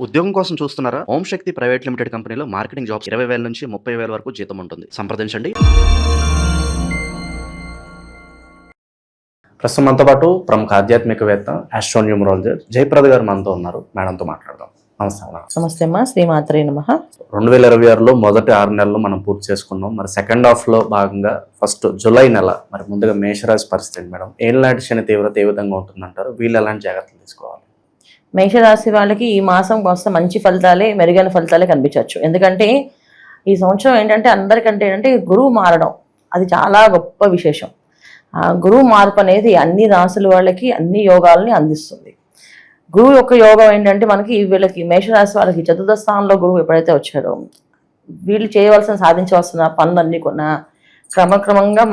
ఉద్యోగం కోసం చూస్తున్నారా? ఓం శక్తి ప్రైవేట్ లిమిటెడ్ కంపెనీలో మార్కెటింగ్ జాబ్స్ 20,000 నుంచి 30,000 వరకు జీతం ఉంటుంది. సంప్రదించండి. ప్రస్తుతం మనతో పాటు ప్రముఖ ఆధ్యాత్మికవేత్త, ఆస్ట్రోన్యూమరాలజిస్ట్ జయప్రద గారు మనతో ఉన్నారు. మేడంతో మాట్లాడదాం. నమస్తే మేడం. నమస్తే అమ్మా, శ్రీమాత్రే నమః. 2026లో మొదటి 6 నెలలు మనం పూర్తి చేసుకున్నాం. మరి సెకండ్ హాఫ్ లో భాగంగా ఫస్ట్ జూలై నెల మరి ముందుగా మేషరాశి పరిస్థితి మేడం, ఏళ్ళనాటి శని తీవ్రత ఏ విధంగా ఉంటుందంటారు? వీళ్ళు ఎలాంటి జాగ్రత్తలు తీసుకోవాలి? మేషరాశి వాళ్ళకి ఈ మాసం కాస్త మంచి ఫలితాలే, మెరుగైన ఫలితాలే కనిపించవచ్చు. ఎందుకంటే ఈ సంవత్సరం ఏంటంటే అందరికంటే ఏంటంటే గురువు మారడం, అది చాలా గొప్ప విశేషం. ఆ గురువు మార్పు అనేది అన్ని రాశుల వాళ్ళకి అన్ని యోగాలని అందిస్తుంది. గురువు యొక్క యోగం ఏంటంటే మనకి వీళ్ళకి మేషరాశి వాళ్ళకి చతుర్థ స్థానంలో గురువు ఎప్పుడైతే వచ్చారో వీళ్ళు చేయవలసిన సాధించవలసిన పనులన్నీ కూడా క్రమక్రమంగా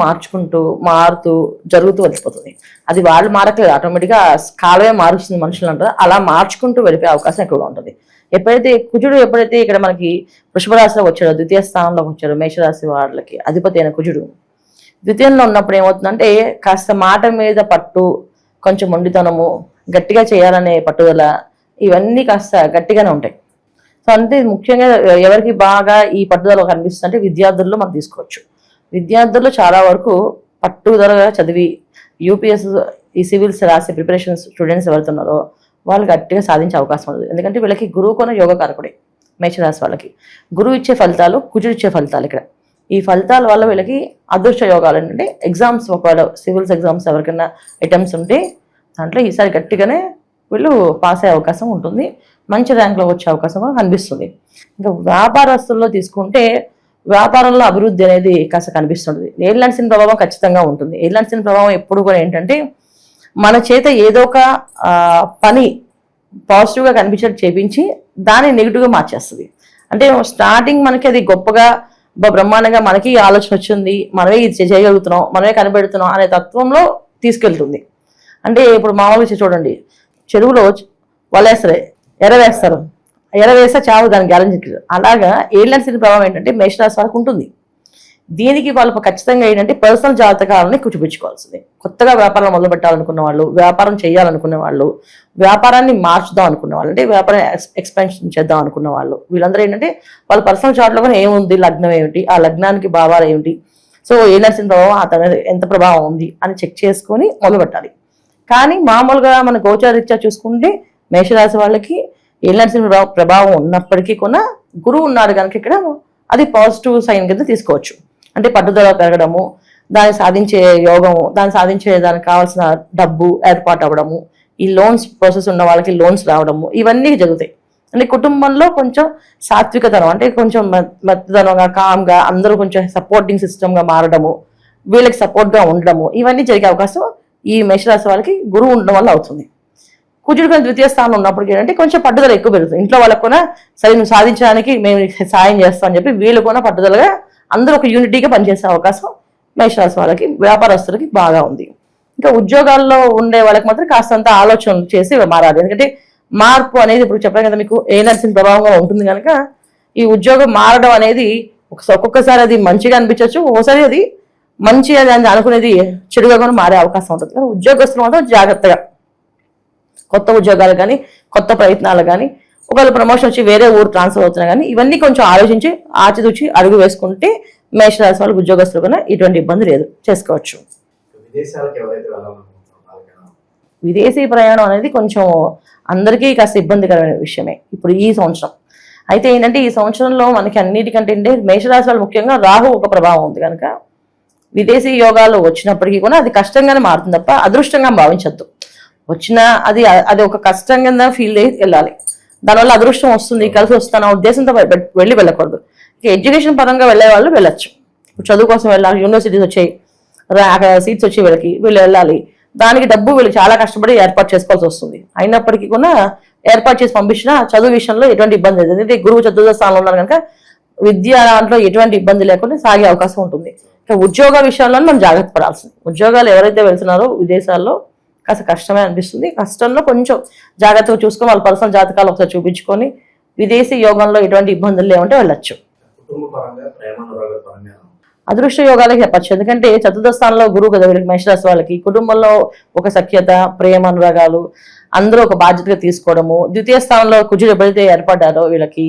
మారుతూ జరుగుతూ వెళ్ళిపోతుంది. అది వాళ్ళు మారట్లేదు, ఆటోమేటిక్గా కాలమే మారుస్తుంది మనుషులు అంటారు. అలా మార్చుకుంటూ వెళ్ళిపోయే అవకాశం ఎక్కువగా ఉంటుంది. కుజుడు ఎప్పుడైతే ఇక్కడ మనకి వృషభ రాశిలో వచ్చాడో, ద్వితీయ స్థానంలోకి వచ్చాడు మేషరాశి వాళ్ళకి అధిపతి అయిన కుజుడు ద్వితీయంలో ఉన్నప్పుడు ఏమవుతుందంటే కాస్త మాట మీద పట్టు, కొంచెం మొండితనము, గట్టిగా చేయాలనే పట్టుదల, ఇవన్నీ కాస్త గట్టిగానే ఉంటాయి. సో అంటే ముఖ్యంగా ఎవరికి బాగా ఈ పట్టుదల కనిపిస్తుంది అంటే విద్యార్థుల్లో మనం తీసుకోవచ్చు. విద్యార్థులు చాలా వరకు పట్టుదలగా చదివి యూపీఎస్ ఈ సివిల్స్ రాసే ప్రిపరేషన్స్ స్టూడెంట్స్ ఎవరుతున్నారో వాళ్ళు గట్టిగా సాధించే అవకాశం ఉంది. ఎందుకంటే వీళ్ళకి గురువు కొన యోగకారకుడే. మేషరాశి వాళ్ళకి గురువు ఇచ్చే ఫలితాలు, కుజుడు ఇచ్చే ఫలితాలు. ఇక్కడ ఈ ఫలితాల వల్ల వీళ్ళకి అదృష్ట యోగాలు ఏంటంటే ఎగ్జామ్స్, ఒకవేళ సివిల్స్ ఎగ్జామ్స్ ఎవరికైనా అటెంప్ట్స్ ఉంటే దాంట్లో ఈసారి గట్టిగానే వీళ్ళు పాస్ అయ్యే అవకాశం ఉంటుంది. మంచి ర్యాంక్లో వచ్చే అవకాశం కనిపిస్తుంది. ఇంకా వ్యాపారస్తుల్లో తీసుకుంటే వ్యాపారంలో అభివృద్ధి అనేది కాస్త కనిపిస్తుంది. ఏలినాటి శని ప్రభావం ఖచ్చితంగా ఉంటుంది. ఏలినాటి శని ప్రభావం ఎప్పుడు కూడా ఏంటంటే మన చేత ఏదో ఒక పని పాజిటివ్గా కనిపించేట్టు చేపించి దాన్ని నెగిటివ్గా మార్చేస్తుంది. అంటే స్టార్టింగ్ మనకి అది గొప్పగా బ్రహ్మాండంగా మనకి ఆలోచన వచ్చింది, మనమే ఇది చేయగలుగుతున్నాం, మనమే కనిపెడుతున్నాం అనే తత్వంలో తీసుకెళ్తుంది. అంటే ఇప్పుడు మామూలుగా చూడండి, చెరువులో వలేస్తారు, ఎరవేస్తారు, ఎరవేస్తే చావు దాని గ్యారంటీ. అలాగా ఏలినాటి శని ప్రభావం ఏంటంటే మేషరాశి వాళ్ళకు ఉంటుంది. దీనికి వాళ్ళు ఖచ్చితంగా ఏంటంటే పర్సనల్ జాతకాలని చూపించుకోవాల్సింది. కొత్తగా వ్యాపారం మొదలు పెట్టాలనుకున్న వాళ్ళు, వ్యాపారం చేయాలనుకునే వాళ్ళు, వ్యాపారాన్ని మార్చుదాం అనుకున్న వాళ్ళు, అంటే వ్యాపారం ఎక్స్పెన్షన్ చేద్దాం అనుకున్న వాళ్ళు, వీళ్ళందరూ ఏంటంటే వాళ్ళ పర్సనల్ చార్ట్లో కూడా ఏముంది, లగ్నం ఏమిటి, ఆ లగ్నానికి భావాలు ఏమిటి, సో ఏలినాటి శని ప్రభావం అతని ఎంత ప్రభావం ఉంది అని చెక్ చేసుకొని మొదలు పెట్టాలి. కానీ మామూలుగా మన గోచారీత్యా చూసుకుంటే మేషరాశి వాళ్ళకి ఏలినాటి శని ప్రభావం ఉన్నప్పటికీ కూడా గురువు ఉన్నాడు కనుక ఇక్కడ అది పాజిటివ్ సైన్ కింద తీసుకోవచ్చు. అంటే పట్టుదల పెరగడము, దాన్ని సాధించే యోగము, దాన్ని సాధించే దానికి కావాల్సిన డబ్బు ఏర్పాటు అవ్వడము, ఈ లోన్స్ ప్రాసెస్ ఉన్న వాళ్ళకి లోన్స్ రావడము, ఇవన్నీ జరుగుతాయి. అంటే కుటుంబంలో కొంచెం సాత్వికతనం, అంటే కొంచెం మెత్తదనంగా, కామ్గా, అందరూ కొంచెం సపోర్టింగ్ సిస్టమ్గా మారడము, వీళ్ళకి సపోర్ట్గా ఉండడము, ఇవన్నీ జరిగే అవకాశం ఈ మేషరాశి వాళ్ళకి గురువు ఉండడం వల్ల అవుతుంది. కుజుడు కొంచెం ద్వితీయ స్థానంలో ఉన్నప్పటికీ ఏంటంటే కొంచెం పట్టుదల ఎక్కువ పెరుగుతుంది. ఇంట్లో వాళ్ళకు కూడా సరే నువ్వు సాధించడానికి మేము సాయం చేస్తామని చెప్పి వీళ్ళు కూడా పట్టుదలగా అందరూ ఒక యూనిటీగా పనిచేసే అవకాశం మేషరాశి వాళ్ళకి, వ్యాపారస్తులకి బాగా ఉంది. ఇంకా ఉద్యోగాల్లో ఉండే వాళ్ళకి మాత్రం కాస్తంత ఆలోచనలు చేసి మారాలి. ఎందుకంటే మార్పు అనేది ఇప్పుడు చెప్పాను కదా మీకు ఏలినాటి శని ప్రభావంగా ఉంటుంది కనుక ఈ ఉద్యోగం మారడం అనేది ఒక్కొక్కసారి అది మంచిగా అనిపించవచ్చు, ఒకసారి అది మంచి అని అనుకునేది చెడుగా కూడా మారే అవకాశం ఉంటుంది. కానీ ఉద్యోగస్తులు మాత్రం జాగ్రత్తగా కొత్త ఉద్యోగాలు కానీ, కొత్త ప్రయత్నాలు కానీ, ఒకవేళ ప్రమోషన్ వచ్చి వేరే ఊరు ట్రాన్స్ఫర్ అవుతున్నా కానీ ఇవన్నీ కొంచెం ఆలోచించి ఆచితూచి అడుగు వేసుకుంటే మేషరాశి వాళ్ళకి ఉద్యోగస్తులు కన్నా ఇటువంటి ఇబ్బంది లేదు, చేసుకోవచ్చు. విదేశీ ప్రయాణం అనేది కొంచెం అందరికీ కాస్త ఇబ్బందికరమైన విషయమే ఇప్పుడు ఈ సంవత్సరం. అయితే ఏంటంటే ఈ సంవత్సరంలో మనకి అన్నిటికంటే మేషరాశి వాళ్ళు ముఖ్యంగా రాహు ఒక ప్రభావం ఉంది కనుక విదేశీ యోగాలు వచ్చినప్పటికీ కూడా అది కష్టంగానే మారుతుంది తప్ప అదృష్టంగా భావించద్దు. వచ్చినా అది ఒక కష్టం కింద ఫీల్ అయ్యి వెళ్ళాలి. దానివల్ల అదృష్టం వస్తుంది, కలిసి వస్తాను ఉద్దేశంతో వెళ్ళకూడదు. ఇక ఎడ్యుకేషన్ పరంగా వెళ్ళే వాళ్ళు వెళ్ళొచ్చు. చదువు కోసం వెళ్ళాలి, యూనివర్సిటీస్ వచ్చాయి, సీట్స్ వచ్చి వీళ్ళు వెళ్ళాలి, దానికి డబ్బు వీళ్ళు చాలా కష్టపడి ఏర్పాటు చేసుకోవాల్సి వస్తుంది. అయినప్పటికీ కూడా ఏర్పాటు చేసి పంపించినా చదువు విషయంలో ఎటువంటి ఇబ్బంది లేదు. ఎందుకంటే గురువు చతుర్థ స్థానంలో ఉన్నారు కనుక విద్య దాంట్లో ఎటువంటి ఇబ్బంది లేకుండా సాగే అవకాశం ఉంటుంది. ఇక ఉద్యోగ విషయంలో మనం జాగ్రత్త పడాల్సింది. ఉద్యోగాలు ఎవరైతే వెళ్తున్నారో విదేశాల్లో కాస్త కష్టమే అనిపిస్తుంది. కష్టంలో కొంచెం జాగ్రత్తగా చూసుకొని వాళ్ళ పర్సనల్ జాతకాలు ఒకసారి చూపించుకొని విదేశీ యోగంలో ఎటువంటి ఇబ్బందులు లేవంటే వెళ్ళొచ్చు. అదృష్ట యోగాలకి చెప్పచ్చు. ఎందుకంటే చతుర్థ స్థానంలో గురువు కదా వీళ్ళకి మేషరాశి వాళ్ళకి. కుటుంబంలో ఒక సఖ్యత, ప్రేమ, అనురాగాలు, అందరూ ఒక బాధ్యతగా తీసుకోవడము, ద్వితీయ స్థానంలో కుజుడు ఎప్పుడైతే ఏర్పడ్డారో వీళ్ళకి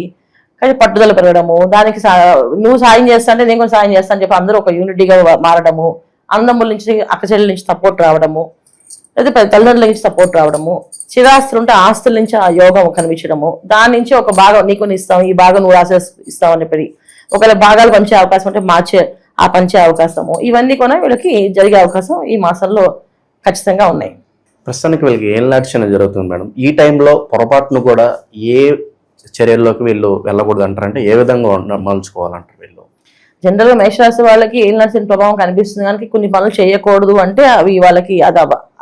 కానీ పట్టుదల పెరగడము, దానికి నువ్వు సాయం చేస్తా అంటే నేను కూడా సాయం చేస్తా అని చెప్పి అందరూ ఒక యూనిటీగా మారడము, అన్నదమ్ముల నుంచి అక్కచెల్లెల నుంచి సపోర్ట్ రావడము, లేదా తల్లిదండ్రుల నుంచి సపోర్ట్ రావడము, స్థిరాస్తులు ఉంటే ఆస్తుల నుంచి ఆ యోగం కనిపించడము, దాని నుంచి ఒక భాగం నీకు ఇస్తాం, ఈ భాగం నువ్వు ఇస్తావు అని చెప్పి ఒకవేళ భాగాలు పంచే అవకాశం ఉంటే పంచే అవకాశము, ఇవన్నీ కూడా వీళ్ళకి జరిగే అవకాశం ఈ మాసంలో ఖచ్చితంగా ఉన్నాయి. ప్రస్తుతానికి వీళ్ళకి ఏం లాంటి జరుగుతుంది మేడం? ఈ టైంలో పొరపాటును కూడా ఏ చర్యల్లోకి వీళ్ళు వెళ్ళకూడదు అంటారంటే ఏ విధంగా మలుచుకోవాలంటారు వీళ్ళు? జనరల్గా మేషరాశి వాళ్ళకి ఏం నడిచిన ప్రభావం కనిపిస్తుంది కానీ కొన్ని పనులు చేయకూడదు అంటే అవి వాళ్ళకి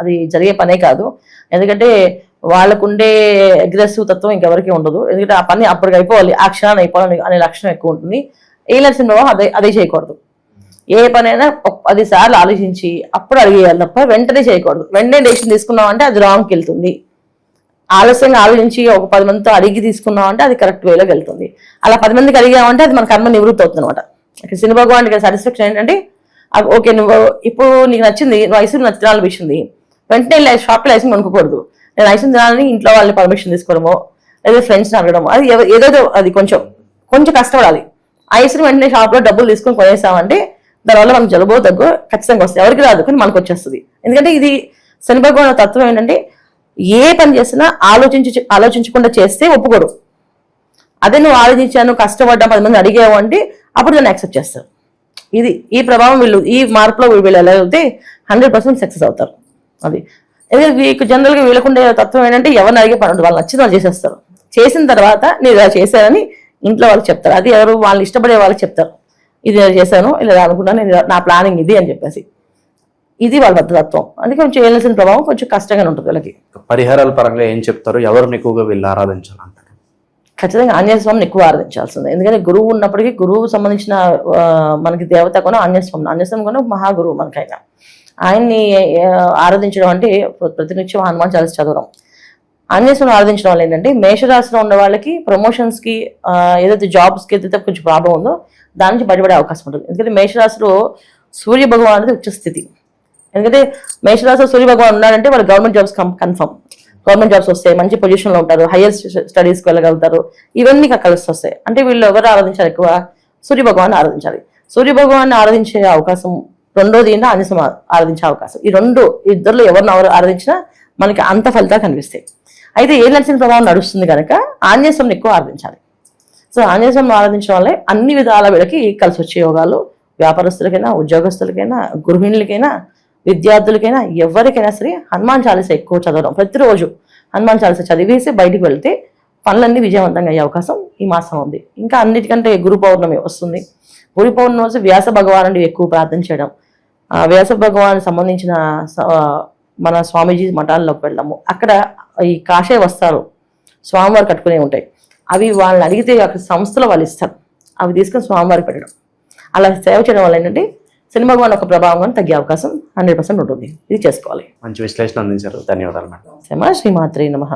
అది జరిగే పనే కాదు. ఎందుకంటే వాళ్ళకుండే అగ్రెసివ్ తత్వం ఇంకెవరికి ఉండదు. ఎందుకంటే ఆ పని అప్పటికి అయిపోవాలి, ఆ క్షణాన్ని అయిపోవాలి అనే లక్షణం ఎక్కువ ఉంటుంది. ఏం నడిచిన ప్రభావం అదే చేయకూడదు. ఏ పనైనా 10 సార్లు ఆలోచించి అప్పుడు అడిగేయాలి తప్ప వెంటనే చేయకూడదు. వెంటనే డెసిషన్ తీసుకున్నాం అంటే అది రాంగ్కి వెళ్తుంది. ఆలస్యంగా ఆలోచించి ఒక 10 మందితో అడిగి తీసుకున్నాం అంటే అది కరెక్ట్ వేలోకి వెళ్తుంది. అలా 10 మందికి అడిగామంటే అది మన కర్మ నివృత్తి అవుతుంది అనమాట. ఇక్కడ శని భగవానికి సాటిస్ఫాక్షన్ ఏంటంటే ఓకే నువ్వు ఇప్పుడు నీకు నచ్చింది, నువ్వు ఐస్ క్రీమ్ తినాలనిపించింది, వెంటనే షాప్లో ఐస్ క్రీమ్ కొనుక్కోకూడదు. నేను ఐస్ క్రీమ్ తినాలని ఇంట్లో వాళ్ళని పర్మిషన్ తీసుకోవడమో లేదా ఫ్రెండ్స్ని అడగడము, అది ఏదో అది కొంచెం కష్టపడాలి. ఐస్ క్రీమ్ వెంటనే షాప్లో డబ్బులు తీసుకొని కొనేసామంటే దానివల్ల మనకు జలుబో దగ్గు ఖచ్చితంగా వస్తాయి. ఎవరికి రాదు కానీ మనకు వచ్చేస్తుంది. ఎందుకంటే ఇది శని భగవాన్ తత్వం ఏంటంటే ఏ పని చేసినా ఆలోచించకుండా చేస్తే ఒప్పుకోరు. అదే నువ్వు ఆలోచించాను, కష్టపడ్డా, 10 మంది అడిగావు అంటే అప్పుడు దాన్ని యాక్సెప్ట్ చేస్తారు. ఈ ప్రభావం ఈ మార్పులో వీళ్ళు ఎలా అయితే 100% సక్సెస్ అవుతారు. అది వీళ్ళకి జనరల్గా వీళ్ళకుండే తత్వం ఏంటంటే ఎవరిని అడిగే పని వాళ్ళు నచ్చింది వాళ్ళు చేసేస్తారు. చేసిన తర్వాత నేను ఇలా చేశానని ఇంట్లో వాళ్ళకి చెప్తారు. అది ఎవరు వాళ్ళు ఇష్టపడే వాళ్ళకి చెప్తారు, ఇది నేను చేశాను, ఇలా అనుకున్నాను, నా ప్లానింగ్ ఇది అని చెప్పేసి. ఇది వాళ్ళ తత్వం. అందుకే కొంచెం చేయవలసిన ప్రభావం కొంచెం కష్టంగానే ఉంటుంది వీళ్ళకి. పరిహారాల పరంగా ఏం చెప్తారు? ఎవరిని ఎక్కువగా వీళ్ళు ఆరాధించాలంటారు? ఖచ్చితంగా ఆంజనేయ స్వామిని ఎక్కువ ఆరాధించాల్సిందే. ఎందుకంటే గురువు ఉన్నప్పటికీ గురువు సంబంధించిన మనకి దేవత కూడా ఆంజనేయ స్వామి కూడా మహాగురువు మనకైనా. ఆయన్ని ఆరాధించడం అంటే ప్రతినిత్యం హనుమాన్ చాలీసా చదవడం. ఆంజనేయ స్వామిని ఆరాధించడం వల్ల ఏంటంటే మేషరాశిలో ఉన్న వాళ్ళకి ప్రమోషన్స్కి ఏదైతే జాబ్స్కి ఏదైతే కొంచెం ప్రాబ్లం ఉందో దాని నుంచి బయటపడే అవకాశం ఉంటుంది. ఎందుకంటే మేషరాశిలో సూర్య భగవాన్ అనేది ఉచ్చ స్థితి. ఎందుకంటే మేషరాశిలో సూర్య భగవాన్ ఉన్నాడంటే వాళ్ళు government jobs confirm, government jobs వస్తాయి, మంచి పొజిషన్లో ఉంటారు, హైయర్ స్టడీస్కి వెళ్ళగలుగుతారు, ఇవన్నీ కలిసి వస్తాయి. అంటే వీళ్ళు ఎవరు ఆరాధించాలి? ఎక్కువ సూర్య భగవాన్ని ఆరాధించాలి. సూర్య భగవాన్ని ఆరాధించే అవకాశం రెండోది ఏంటో ఆంజనేయ స్వామి ఆరాధించే అవకాశం. ఇద్దరిలో ఎవరిని ఆరాధించినా మనకి అంత ఫలితాలు కనిపిస్తాయి. అయితే ఏ నడిచిన ప్రభావం నడుస్తుంది కనుక ఆంజనేయ స్వామిని ఎక్కువ ఆరాధించాలి. సో ఆంజనేయ స్వామిని ఆరాధించడం వల్లే అన్ని విధాల వీళ్ళకి కలిసి వచ్చే యోగాలు వ్యాపారస్తులకైనా, ఉద్యోగస్తులకైనా, గృహిణులకైనా, విద్యార్థులకైనా, ఎవరికైనా సరే హనుమాన్ చాలీసా ఎక్కువ చదవడం, ప్రతిరోజు హనుమాన్ చాలీసా చదివేసి బయటికి వెళ్తే పనులన్నీ విజయవంతంగా అయ్యే అవకాశం ఈ మాసం ఉంది. ఇంకా అన్నిటికంటే గురు పౌర్ణమి వస్తుంది. గురు పౌర్ణమి రోజు వ్యాస భగవానుడి ఎక్కువ ప్రార్థన చేయడం, వ్యాస భగవాన్ సంబంధించిన మన స్వామీజీ మఠాల్లోకి వెళ్ళడము, అక్కడ ఈ కాషాయ వస్త్రాలు స్వామివారు కట్టుకునే ఉంటాయి, అవి వాళ్ళని అడిగితే అక్కడ సంస్థలో వాళ్ళు ఇస్తారు, అవి తీసుకొని స్వామివారికి పెట్టడం, అలా సేవ చేయడం వల్ల ఏంటంటే శని భగవాన్ ఒక ప్రభావం తగ్గే అవకాశం 100% ఉంటుంది. ఇది చేసుకోవాలి. మంచి విశ్లేషణ అందించారు, ధన్యవాదాలు మేడం. శ్రీమాత్రే నమః.